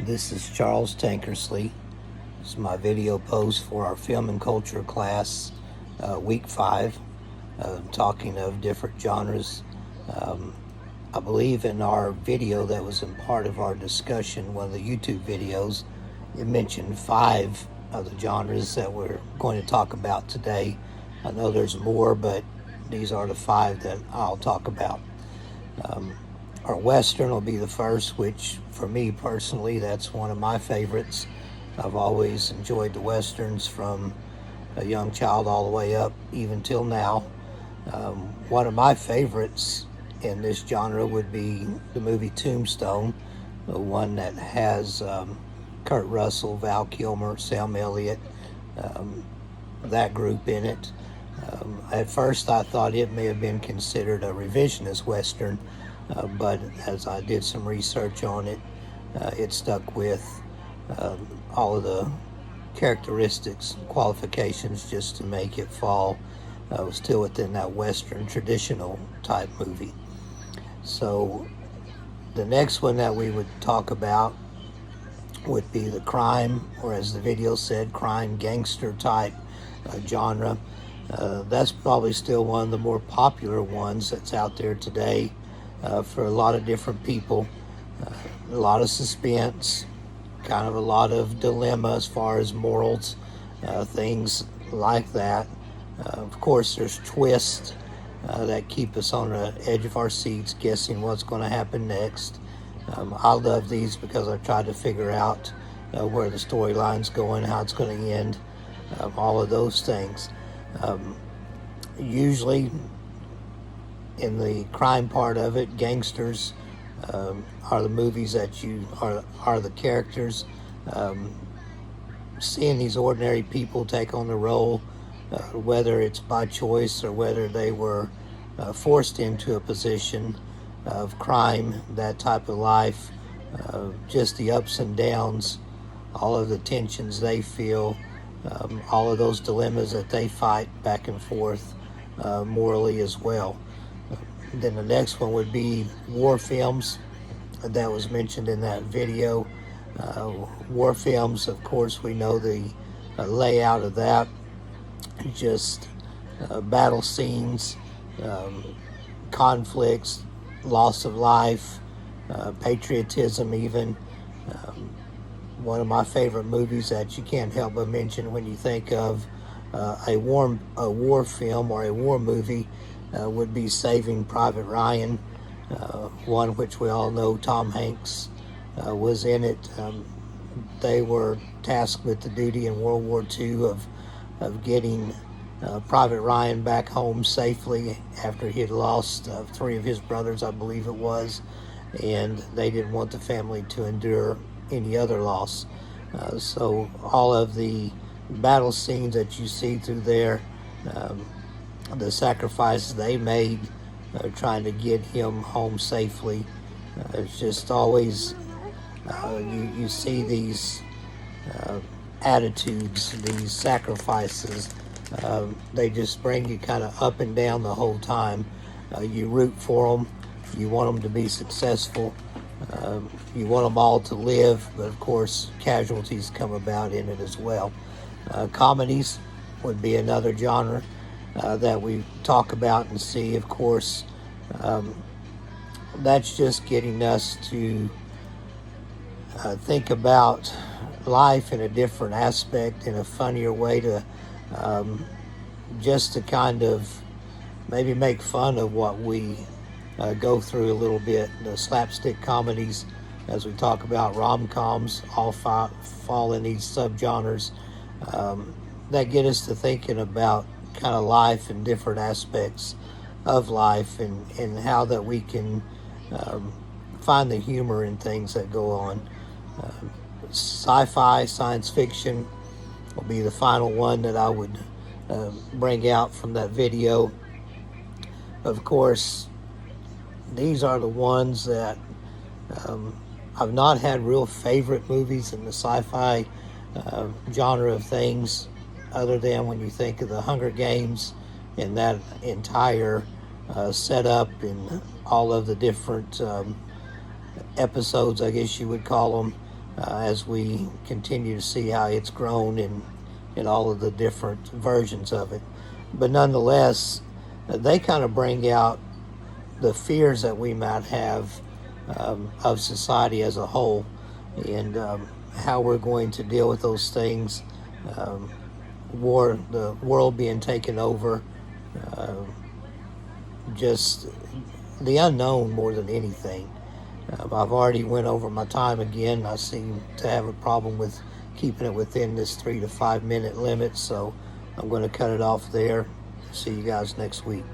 This is Charles Tankersley. This is my video post for our film and culture class, week 5, talking of different genres. I believe in our video that was in part of our discussion, one of the YouTube videos, it mentioned 5 of the genres that we're going to talk about today. I know there's more, but these are the 5 that I'll talk about. Our Western will be the first, which for me personally, that's one of my favorites. I've always enjoyed the Westerns from a young child all the way up, even till now. One of my favorites in this genre would be the movie Tombstone, the one that has Kurt Russell, Val Kilmer, Sam Elliott, that group in it. At first I thought it may have been considered a revisionist Western, but as I did some research on it, it stuck with all of the characteristics, qualifications just to make it fall still within that Western traditional type movie. So the next one that we would talk about would be the crime, or as the video said, crime gangster type genre. That's probably still one of the more popular ones that's out there today for a lot of different people. A lot of suspense, kind of a lot of dilemma as far as morals, things like that. Of course, there's twists that keep us on the edge of our seats, guessing what's going to happen next. I love these because I try to figure out where the storyline's going, how it's going to end, all of those things. Usually in the crime part of it, gangsters are the movies that are the characters. Seeing these ordinary people take on the role, whether it's by choice or whether they were forced into a position of crime, that type of life, just the ups and downs, all of the tensions they feel, all of those dilemmas that they fight back and forth morally as well. Then the next one would be war films that was mentioned in that video. War films, of course, we know the layout of that. Just battle scenes, conflicts, loss of life, patriotism even. One of my favorite movies that you can't help but mention when you think of a war film or a war movie would be Saving Private Ryan, one which we all know Tom Hanks was in it. They were tasked with the duty in World War II of getting Private Ryan back home safely after he had lost 3 of his brothers, I believe it was, and they didn't want the family to endure any other loss. So all of the battle scenes that you see through there, the sacrifices they made trying to get him home safely, it's just always you see these attitudes, these sacrifices, they just bring you kind of up and down the whole time. You root for them, you want them to be successful, you want them all to live, but of course casualties come about in it as well. Comedies would be another genre that we talk about and see. Of course, that's just getting us to think about life in a different aspect, in a funnier way, to just to kind of maybe make fun of what we go through a little bit. The slapstick comedies, as we talk about, rom-coms, all fall in these subgenres that get us to thinking about kind of life and different aspects of life, and how that we can find the humor in things that go on. Sci-fi, science fiction will be the final one that I would bring out from that video. Of course, these are the ones that I've not had real favorite movies in the sci-fi genre of things, other than when you think of the Hunger Games and that entire setup and all of the different episodes, I guess you would call them, as we continue to see how it's grown in all of the different versions of it. But nonetheless, they kind of bring out the fears that we might have of society as a whole, and how we're going to deal with those things. The world being taken over, just the unknown more than anything. I've already went over my time again. I seem to have a problem with keeping it within this 3 to 5 minute limit, so I'm going to cut it off there. See you guys next week.